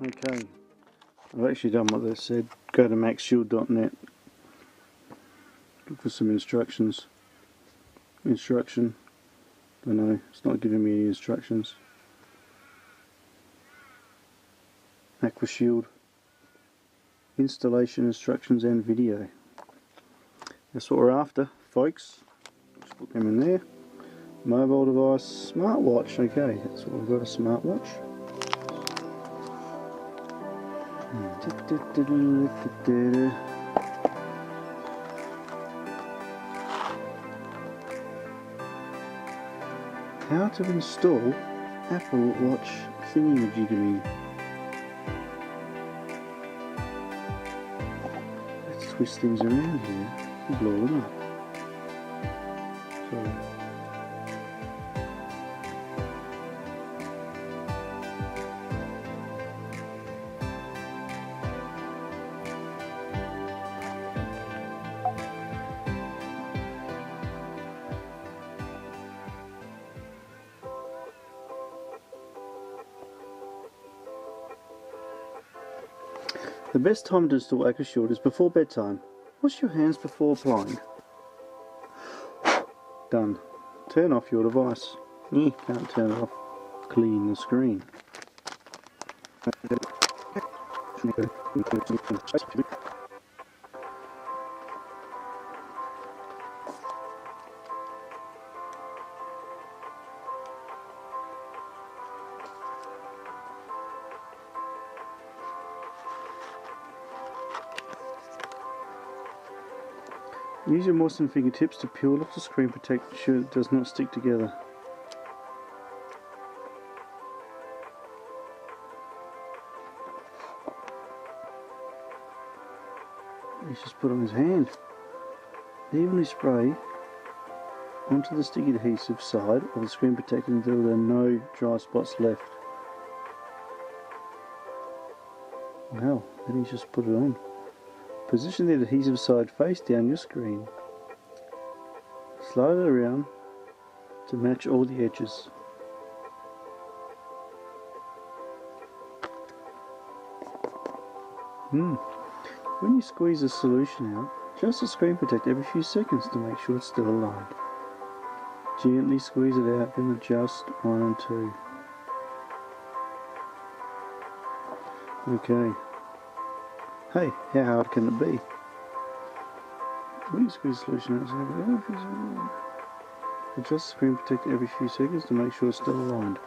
Okay, I've actually done what they said. Go to maxshield.net. Look for some instructions. Instruction. I know, it's not giving me any instructions. Aqua Shield. Installation instructions and video. That's what we're after, folks. Just put them in there. Mobile device, smartwatch. Okay, that's what we've got, a smartwatch. How to install Apple Watch thingy-majiggy. Let's twist things around here and blow them up. Sorry. The best time to install Aqua Shield is before bedtime. Wash your hands before applying. Done. Turn off your device. Can't turn it off. Clean the screen. Use your moistened fingertips to peel off the screen protector, ensure it does not stick together. He's just put on his hand. Evenly spray onto the sticky adhesive side of the screen protector until there are no dry spots left. Wow, then he's just put it on. Position the adhesive side face down your screen. Slide it around to match all the edges. When you squeeze the solution out, adjust the screen protector every few seconds to make sure it's still aligned. Gently squeeze it out, then adjust 1 and 2. Okay. Hey, how hard can it be? When you squeeze the solution out, adjust the screen protector every few seconds to make sure it's still aligned.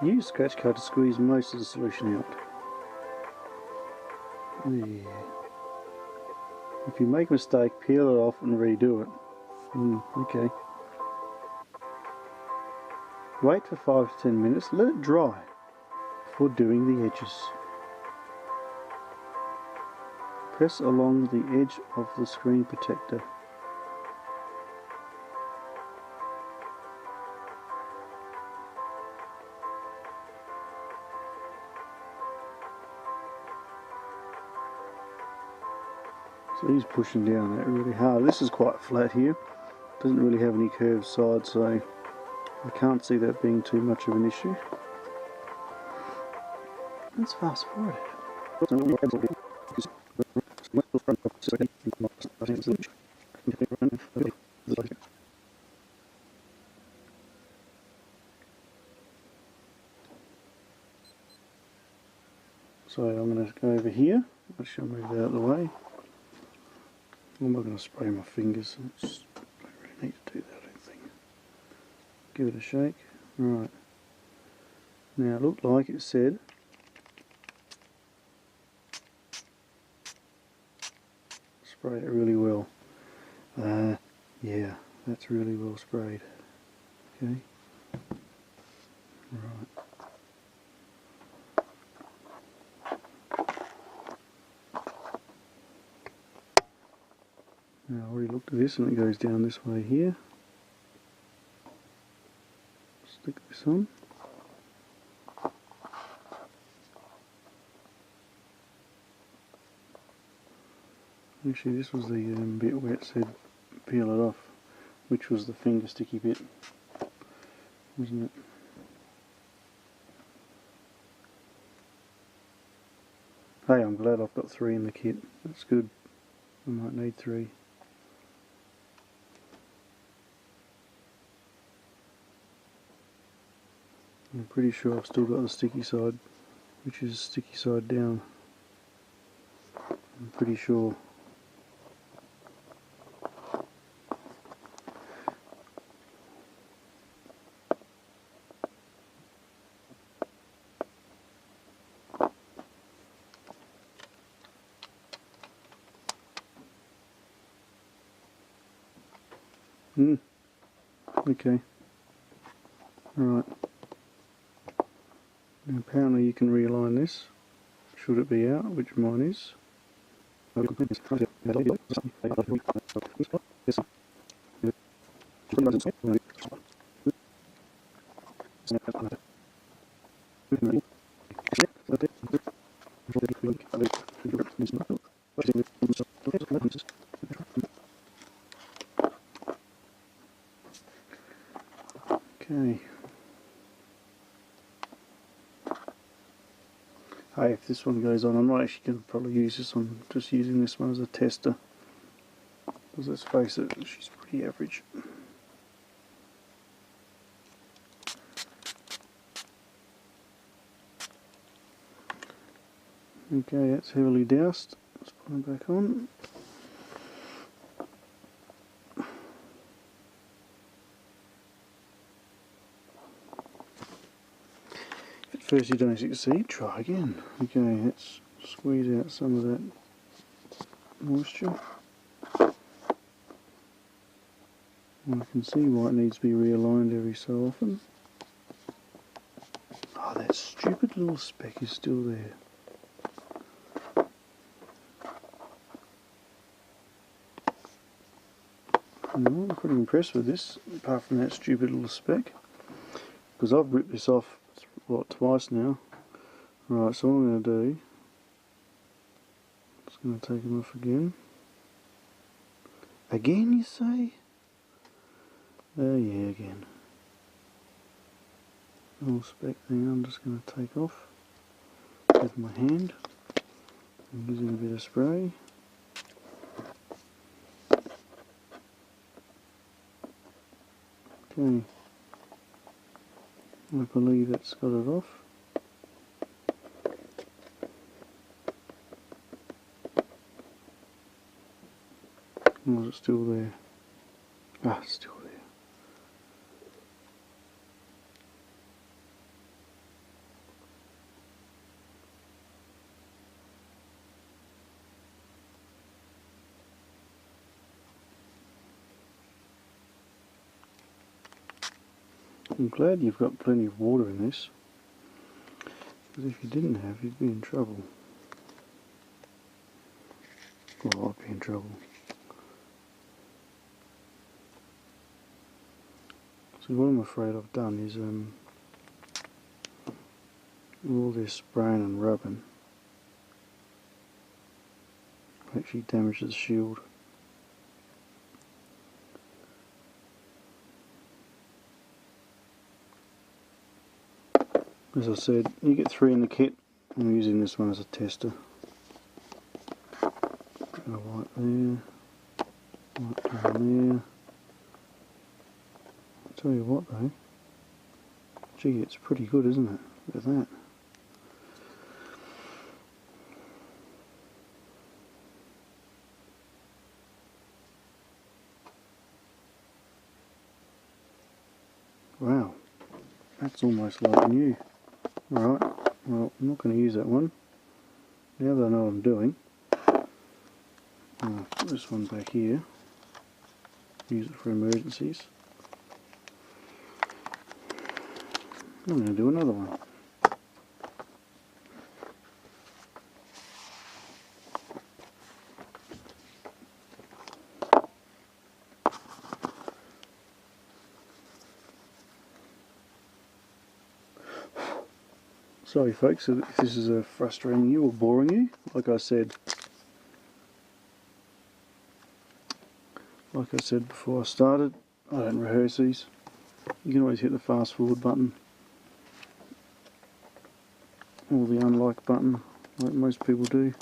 Use a scratch card to squeeze most of the solution out. Yeah. If you make a mistake, peel it off and redo it. Okay. Wait for 5 to 10 minutes, let it dry before doing the edges. Press along the edge of the screen protector. So he's pushing down that really hard. This is quite flat here. Doesn't really have any curved sides, so I can't see that being too much of an issue. Let's fast forward. So I'm going to go over here. I shall move it out of the way. I'm not going to spray my fingers. I don't really need to do that, I don't think. Give it a shake. Right. Now it looked like it said spray it really well. Yeah, that's really well sprayed. Okay. Right. Now I already looked at this and it goes down this way here. stick this on. Actually, this was the bit where it said peel it off, which was the finger sticky bit, wasn't it? Hey, I'm glad I've got 3 in the kit. That's good. I might need 3. I'm pretty sure I've still got the sticky side, which is sticky side down. I'm pretty sure. Okay. Right. Now apparently you can realign this, should it be out, which mine is. Okay. Hey, if this one goes on, I'm not actually going to probably use this one, just using this one as a tester. Because let's face it, she's pretty average. Okay, that's heavily doused. Let's put it back on. If at first you don't succeed, try again. Okay, let's squeeze out some of that moisture. And I can see why it needs to be realigned every so often. Oh, that stupid little speck is still there. No, I'm pretty impressed with this, apart from that stupid little speck. Because I've ripped this off, what, twice now. Right, so what I'm going to do, I'm just going to take them off again. Again, you say? Oh yeah, again. Little speck there, I'm just going to take off with my hand. I'm using a bit of spray. Okay, I believe that's got it off. Or is it still there? Ah, it's still there. I'm glad you've got plenty of water in this, because if you didn't have, you'd be in trouble. Well, I'd be in trouble. So what I'm afraid I've done is, all this spraying and rubbing actually damages the shield. As I said, you get 3 in the kit. I'm using this one as a tester. Got a white there, white down there. I'll tell you what though, gee, it's pretty good, isn't it? Look at that. Wow, that's almost like new. Alright, well, I'm not going to use that one. Now that I know what I'm doing, I'll put this one back here. Use it for emergencies. I'm going to do another one. Sorry folks if this is frustrating you or boring you. Like I said before I started, I don't rehearse these. You can always hit the fast forward button or the unlike button like most people do,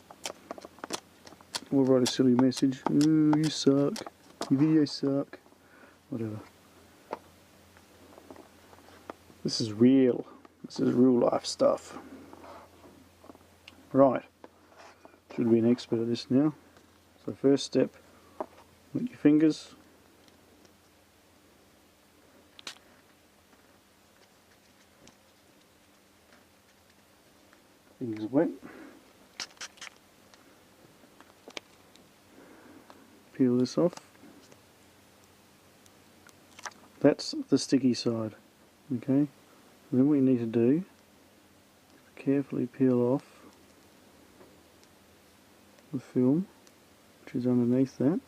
or write a silly message, ooh you suck, your videos suck, whatever. This is real life stuff. Right, should be an expert at this now. So first step, wet your fingers. Fingers wet. Peel this off. That's the sticky side. Okay. Then what you need to do is carefully peel off the film, which is underneath that.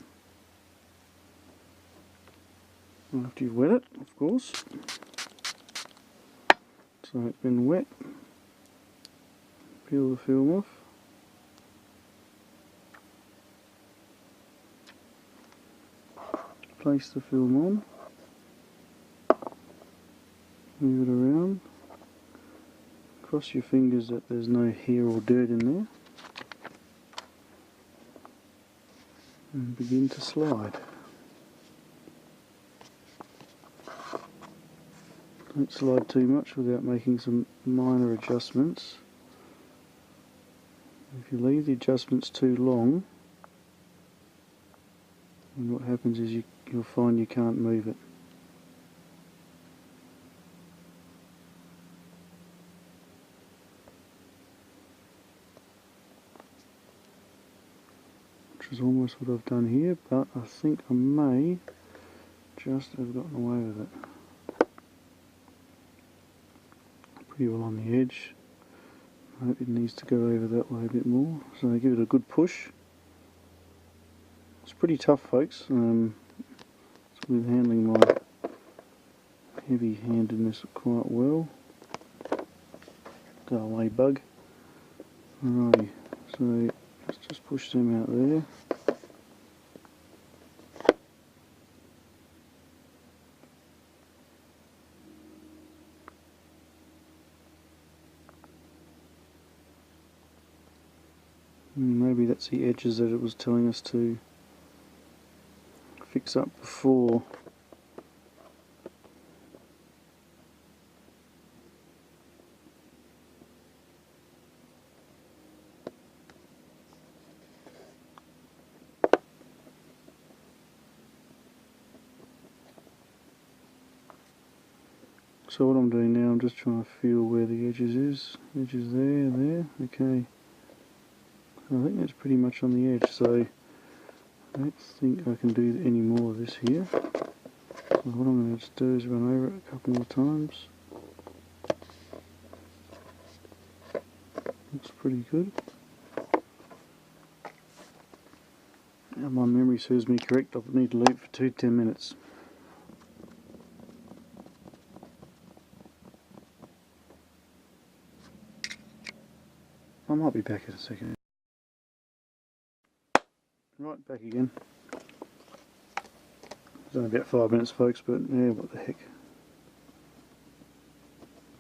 After you've wet it, of course. So it's been wet. Peel the film off. Place the film on. Move it around. Cross your fingers that there's no hair or dirt in there. And begin to slide. Don't slide too much without making some minor adjustments. If you leave the adjustments too long, then what happens is you'll find you can't move it. Which is almost what I've done here, but I think I may just have gotten away with it. Pretty well on the edge. I hope it needs to go over that way a bit more, so I give it a good push. It's pretty tough folks, with handling my heavy-handedness quite well. Go away bug. Alrighty, so let's just push them out there. Maybe that's the edges that it was telling us to fix up before. So what I'm doing now, I'm just trying to feel where the edges is. Edges there, okay. I think that's pretty much on the edge, so I don't think I can do any more of this here. So what I'm going to do is run over it a couple more times. Looks pretty good. Now my memory serves me correct, I need to leave it for 10 minutes. I might be back in a second. Right, back again. It's only about 5 minutes folks, but yeah, what the heck.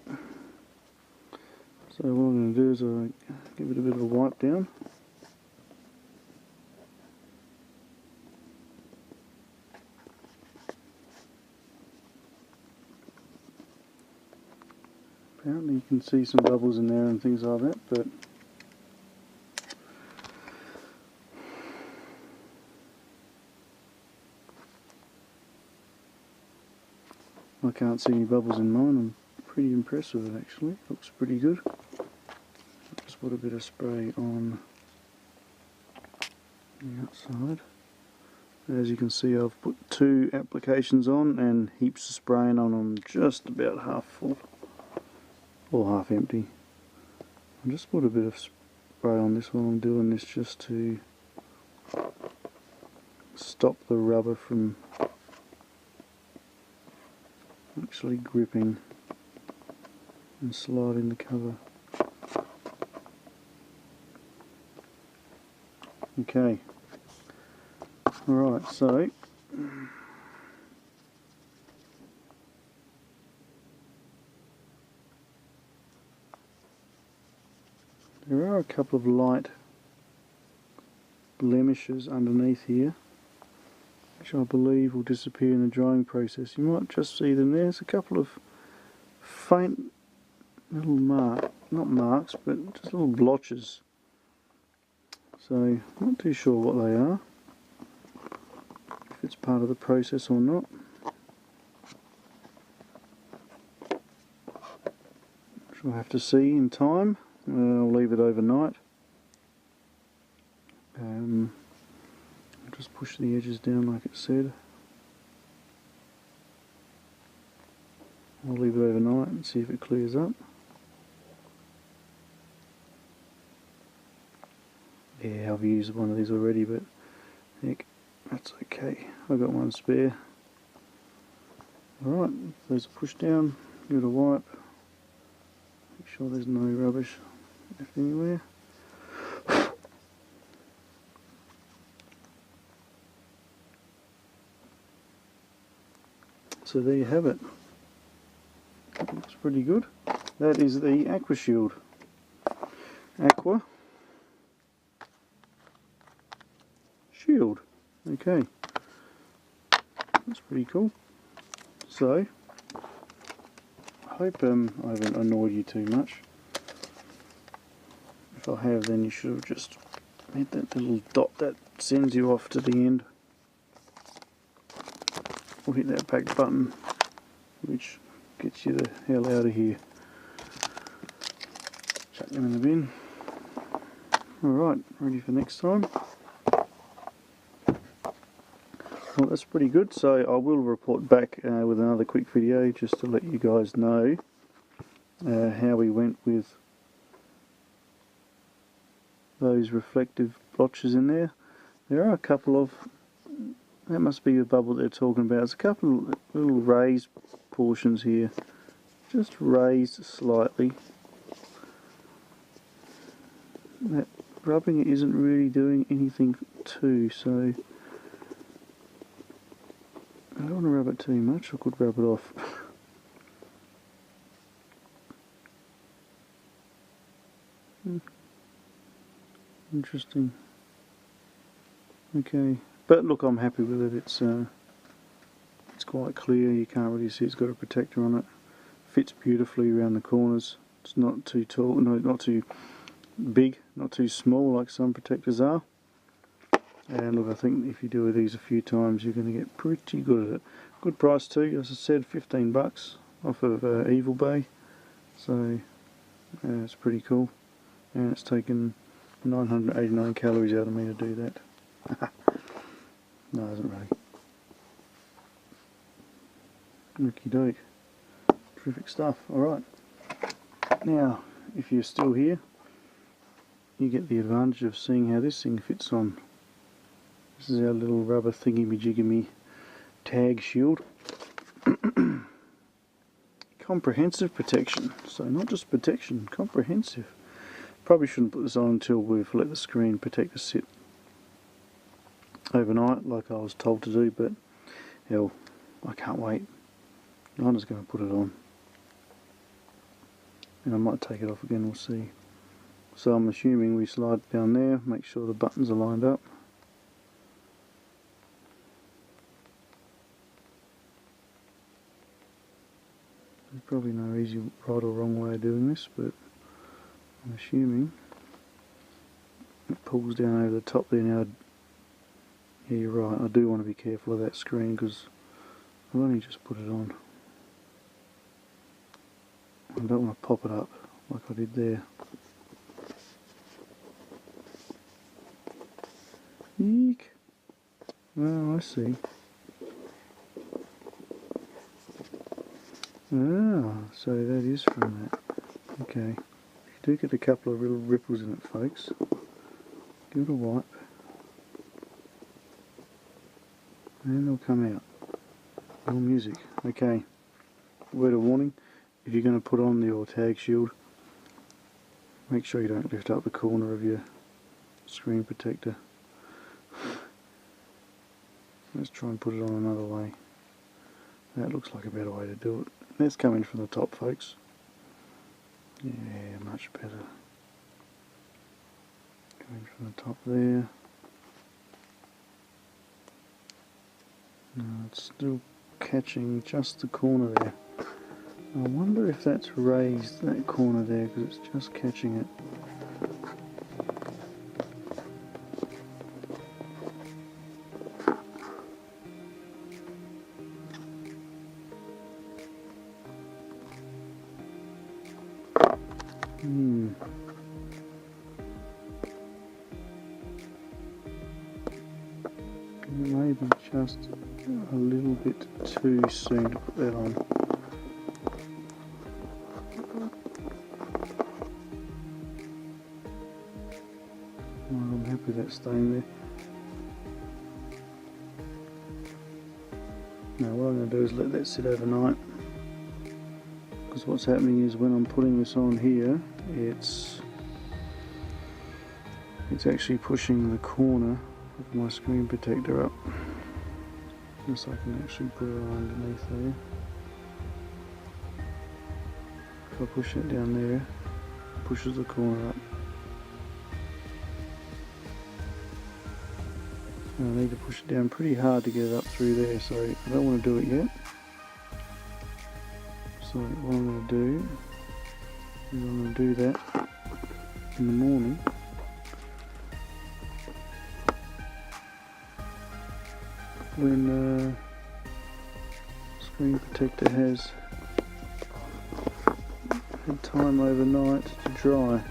So what I'm going to do is give it a bit of a wipe down. Apparently you can see some bubbles in there and things like that, but I can't see any bubbles in mine. I'm pretty impressed with it actually. Looks pretty good. Just put a bit of spray on the outside. As you can see, I've put 2 applications on and heaps of spraying on them, just about half full or half empty. I'll just put a bit of spray on this while I'm doing this, just to stop the rubber from actually gripping and sliding the cover. Okay. Alright, so there are a couple of light blemishes underneath here, which I believe will disappear in the drying process. You might just see them there. There's a couple of faint little not marks, but just little blotches. So, I'm not too sure what they are, if it's part of the process or not. Which we'll have to see in time. I'll leave it overnight. I'll just push the edges down like it said. I'll leave it overnight and see if it clears up. Yeah, I've used one of these already, but heck, that's okay. I've got one spare. Alright, those are pushed down, give it a wipe. Make sure there's no rubbish left anywhere. So there you have it. That looks pretty good. That is the Aqua Shield. Aqua Shield. Okay. That's pretty cool. So, I hope I haven't annoyed you too much. If I have, then you should have just hit that little dot that sends you off to the end. Or hit that back button, which gets you the hell out of here. Chuck them in the bin. Alright, ready for next time. Well, that's pretty good, so I will report back with another quick video just to let you guys know how we went with those reflective blotches in there. There are a couple of, that must be the bubble they're talking about, there's a couple of little raised portions here, just raised slightly. That rubbing it isn't really doing anything too, so I don't want to rub it too much. I could rub it off. Interesting. Okay, but look, I'm happy with it. It's quite clear. You can't really see it's got a protector on it. Fits beautifully around the corners. It's not too tall, no, not too big, not too small like some protectors are. And look, I think if you do these a few times, you're going to get pretty good at it. Good price too, as I said, 15 bucks off of Evil Bay. So it's pretty cool. And it's taken 989 calories out of me to do that. No, it hasn't really. Okie doke. Terrific stuff. Alright. Now, if you're still here, you get the advantage of seeing how this thing fits on. This is our little rubber thingy-majiggy tag shield. Comprehensive protection. So not just protection, comprehensive. Probably shouldn't put this on until we've let the screen protector sit overnight like I was told to do, but hell, I can't wait. I'm just going to put it on. And I might take it off again, we'll see. So I'm assuming we slide down there, make sure the buttons are lined up. There's probably no easy right or wrong way of doing this, but I'm assuming it pulls down over the top there. Now, yeah, you're right, I do want to be careful of that screen because I've only just put it on. I don't want to pop it up like I did there. Eek! Oh, I see. Ah, so that is from that. Okay. You do get a couple of little ripples in it, folks. Give it a wipe. And they'll come out. More music. Okay. Word of warning, if you're going to put on your tag shield, make sure you don't lift up the corner of your screen protector. Let's try and put it on another way. That looks like a better way to do it. Let's come in from the top, folks. Yeah, much better. Come in from the top there. No, it's still catching just the corner there. I wonder if that's raised that corner there because it's just catching it. Maybe just a little bit too soon to put that on. Well, I'm happy with that staying there. Now what I'm going to do is let that sit overnight, because what's happening is when I'm putting this on here, it's actually pushing the corner of my screen protector up, just so I can actually put it on underneath there. If I push it down there, it pushes the corner up. And I need to push it down pretty hard to get it up through there, so I don't want to do it yet. So what I'm going to do is I'm going to do that in the morning. When the screen protector has had time overnight to dry.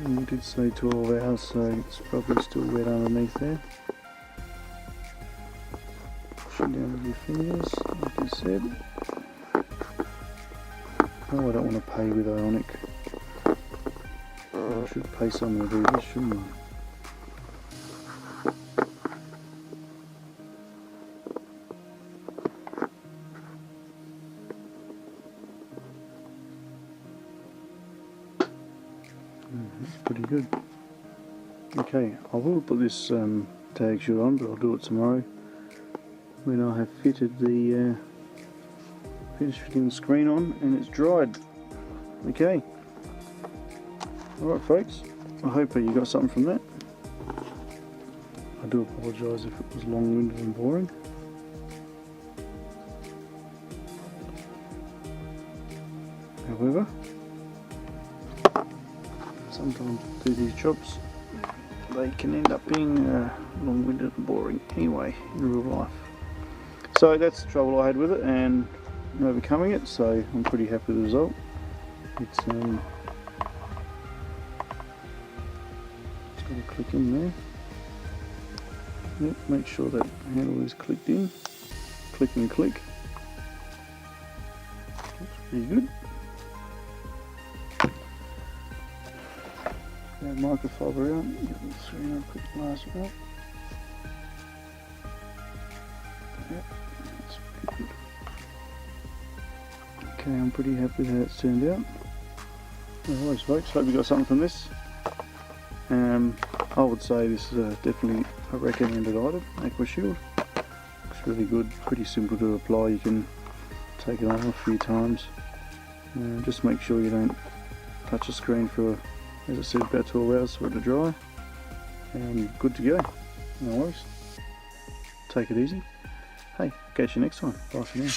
And we did say 12 hours, so it's probably still wet underneath there. Push it down with your fingers, like you said. Oh, I don't want to pay with Ionic. I should pay someone to do this, shouldn't I? That's pretty good. Okay, I will put this tag shield on, but I'll do it tomorrow when I have fitted the finished fitting the screen on and it's dried. Okay. Alright folks, I hope you got something from that. I do apologise if it was long-winded and boring. However, sometimes do these jobs, they can end up being long-winded and boring anyway in real life. So that's the trouble I had with it, and I'm overcoming it, so I'm pretty happy with the result. It's got to click in there. Yep, make sure that handle is clicked in. Click and click. Looks pretty good. Grab microfiber out, get the screen up quick last one. Yep, that's pretty good. Okay, I'm pretty happy with how it's turned out. Alright folks, hope you got something from this. I would say this is definitely a recommended item, Aqua Shield. Looks really good, pretty simple to apply, you can take it on a few times. Just make sure you don't touch the screen for, as I said, about 12 hours for it to dry. And good to go, no worries. Take it easy. Hey, catch you next time, bye for now.